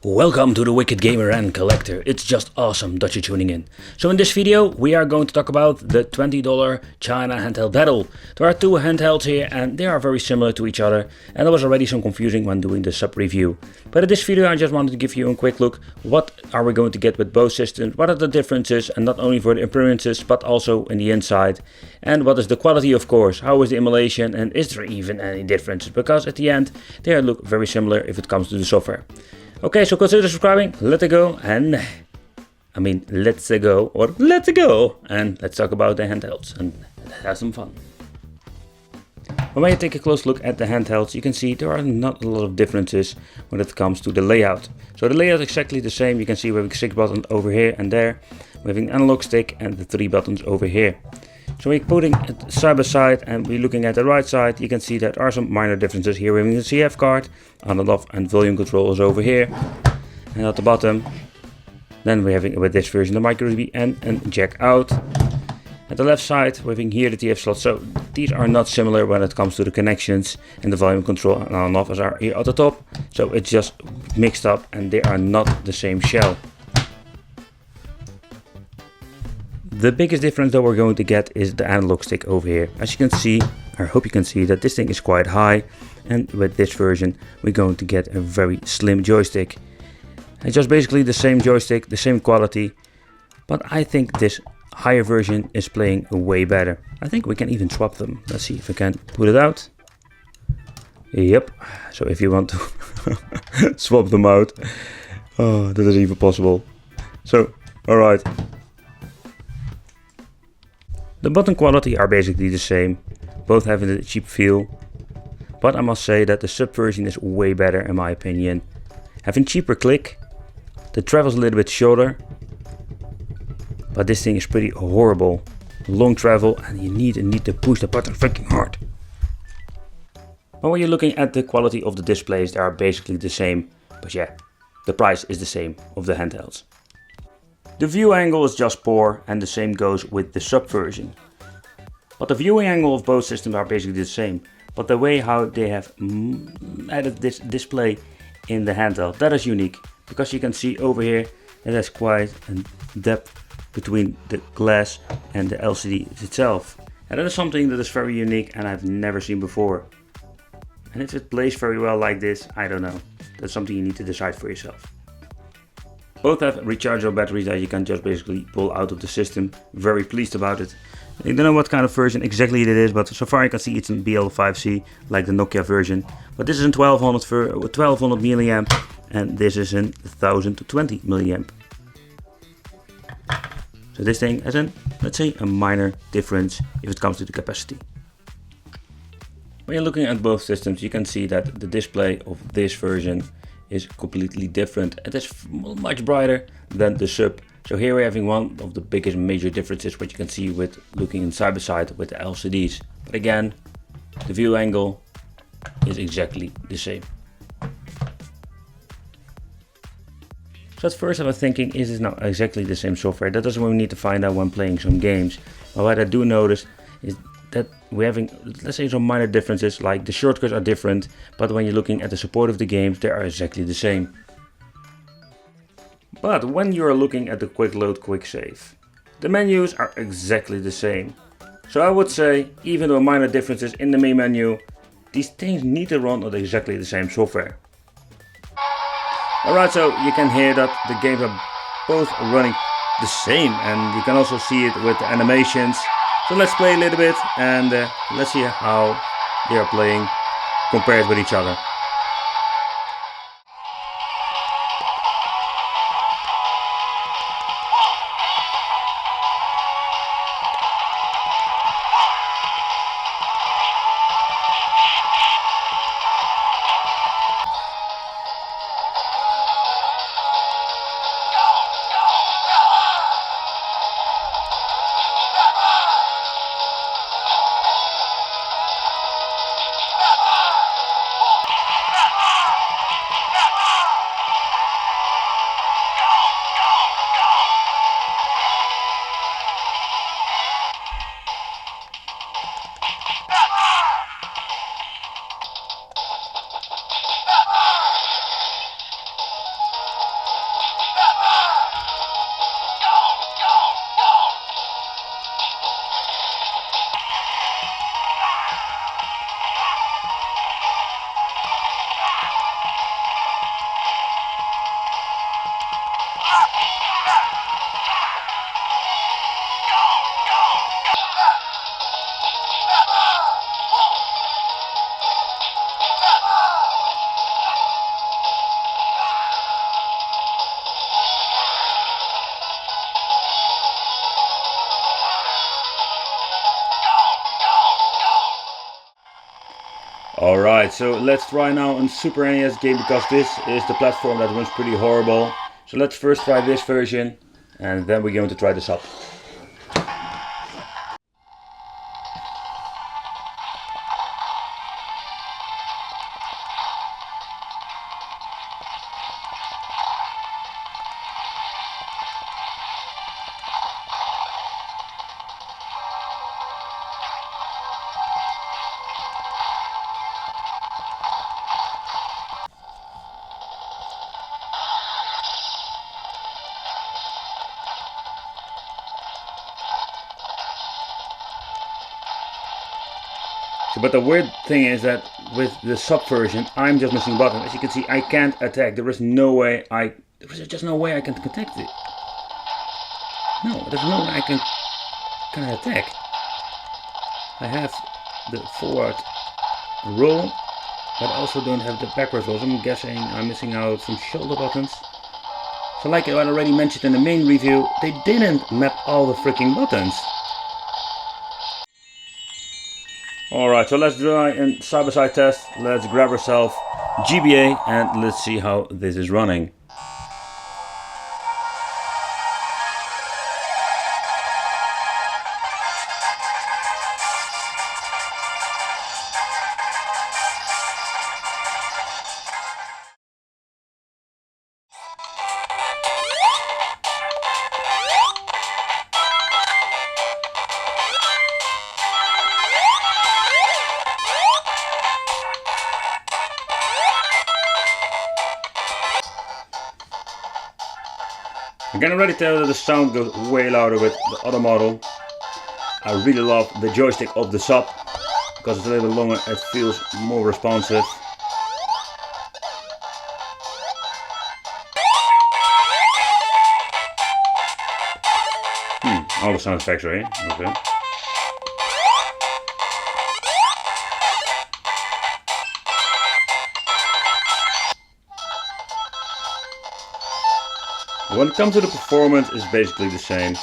Welcome to the Wicked Gamer and Collector. It's just awesome that you're tuning in. So in this video we are going to talk about the $20 China handheld battle. There are two handhelds here and they are very similar to each other, and there was already some confusing when doing the sub review. But in this video I just wanted to give you a quick look. What are we going to get with both systems? What are the differences, and not only for the appearances but also in the inside? And what is the quality, of course? How is the emulation, and is there even any differences? Because at the end they look very similar if it comes to the software. Okay, so consider subscribing, let's go, and let's go, and let's talk about the handhelds and have some fun. When you take a close look at the handhelds, you can see there are not a lot of differences when it comes to the layout. So the layout is exactly the same. You can see we have a 6 button over here and there. We have an analog stick and the 3 buttons over here. So we're putting it side by side and we're looking at the right side. You can see there are some minor differences here. We're having the CF card, on and off, and volume control is over here. And at the bottom, then we're having with this version the micro USB in and jack out. At the left side, we're having here the TF slot. So these are not similar when it comes to the connections, and the volume control and on and off are here at the top. So it's just mixed up and they are not the same shell. The biggest difference that we're going to get is the analog stick over here. As you can see, I hope you can see that this thing is quite high, and with this version we're going to get a very slim joystick. It's just basically the same joystick, the same quality, but I think this higher version is playing way better. I think we can even swap them. Let's see if I can put it out. Yep, so if you want to swap them out, oh, that is even possible. So, alright. The button quality are basically the same, both having a cheap feel, but I must say that the sub version is way better in my opinion. Having cheaper click, the travel's a little bit shorter, but this thing is pretty horrible. Long travel and you need to push the button freaking hard. But when you're looking at the quality of the displays, they are basically the same, but yeah, the price is the same of the handhelds. The view angle is just poor, and the same goes with the sub version. But the viewing angle of both systems are basically the same. But the way how they have added this display in the handheld, that is unique. Because you can see over here that there's quite a depth between the glass and the LCD itself. And that is something that is very unique and I've never seen before. And if it plays very well like this, I don't know. That's something you need to decide for yourself. Both have rechargeable batteries that you can just basically pull out of the system. Very pleased about it. I don't know what kind of version exactly it is, but so far I can see it's in BL5C, like the Nokia version. But this is in 1200 milliamp, and this is in 1020 milliamp. So this thing has let's say, a minor difference if it comes to the capacity. When you're looking at both systems, you can see that the display of this version is completely different. It is much brighter than the sub. So here we're having one of the biggest major differences, what you can see with looking in side by side with the LCDs. But again, the view angle is exactly the same. So at first I was thinking, is this not exactly the same software? That is what we need to find out when playing some games. But what I do notice is that we're having, let's say, some minor differences, like the shortcuts are different, but when you're looking at the support of the games, they are exactly the same. But when you're looking at the quick load, quick save, the menus are exactly the same. So I would say, even though minor differences in the main menu, these things need to run on exactly the same software. Alright, so you can hear that the games are both running the same, and you can also see it with the animations. So let's play a little bit and let's see how they are playing compared with each other. Alright, so let's try now on Super NES game, because this is the platform that runs pretty horrible. So let's first try this version and then we're going to try the SUP. But the weird thing is that with the SUP version, I'm just missing a button. As you can see, I can't attack. There is just no way I can connect it. No, there's no way I can attack. I have the forward roll, but I also don't have the backwards roll. So I'm guessing I'm missing out some shoulder buttons. So like I already mentioned in the main review, they didn't map all the freaking buttons. Alright, so let's try a side-by-side test. Let's grab ourselves GBA and let's see how this is running. I can already tell that the sound goes way louder with the other model. I really love the joystick of the SUP, because it's a little bit longer, it feels more responsive. All the sound effects are here, okay. When it comes to the performance, it's basically the same.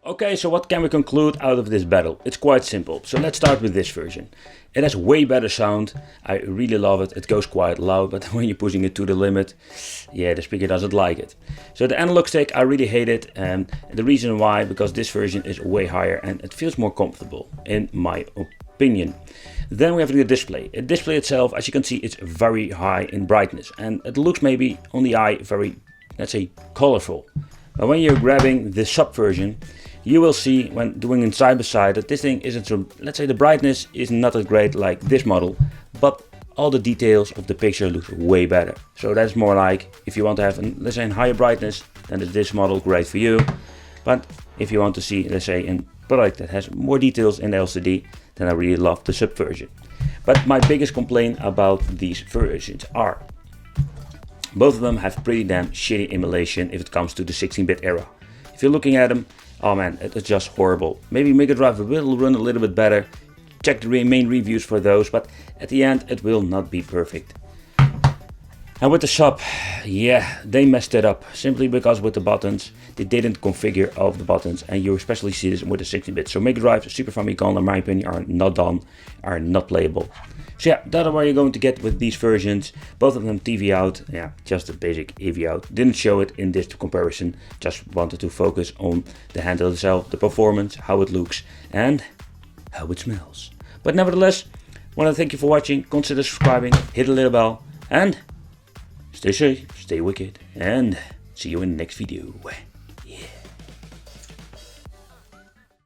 Okay, so what can we conclude out of this battle? It's quite simple. So let's start with this version. It has way better sound. I really love it. It goes quite loud, but when you're pushing it to the limit, yeah, the speaker doesn't like it. So the analog stick, I really hate it. And the reason why, because this version is way higher and it feels more comfortable, in my opinion. Then we have the display. The display itself, as you can see, it's very high in brightness. And it looks maybe on the eye very, let's say, colorful. But when you're grabbing the SUP version, you will see when doing it side by side that this thing isn't so, let's say the brightness is not as great like this model, but all the details of the picture looks way better. So that's more like, if you want to have, let's say, a higher brightness, then is this model great for you. But if you want to see, let's say, a product that has more details in the LCD, then I really love the SUP version. But my biggest complaint about these versions are, both of them have pretty damn shitty emulation if it comes to the 16-bit era. If you're looking at them, oh man, it's just horrible. Maybe Mega Drive will run a little bit better. Check the main reviews for those, but at the end it will not be perfect. And with the SUP, yeah, they messed it up. Simply because with the buttons, they didn't configure all of the buttons, and you especially see this with the 16-bit. So Mega Drive, Super Famicom, in my opinion, are not done, are not playable. So yeah, that's what you're going to get with these versions. Both of them TV out, yeah, just a basic AV out. Didn't show it in this comparison, just wanted to focus on the handheld itself, the performance, how it looks, and how it smells. But nevertheless, I want to thank you for watching, consider subscribing, hit the little bell, and stay safe, stay wicked, and see you in the next video. Yeah.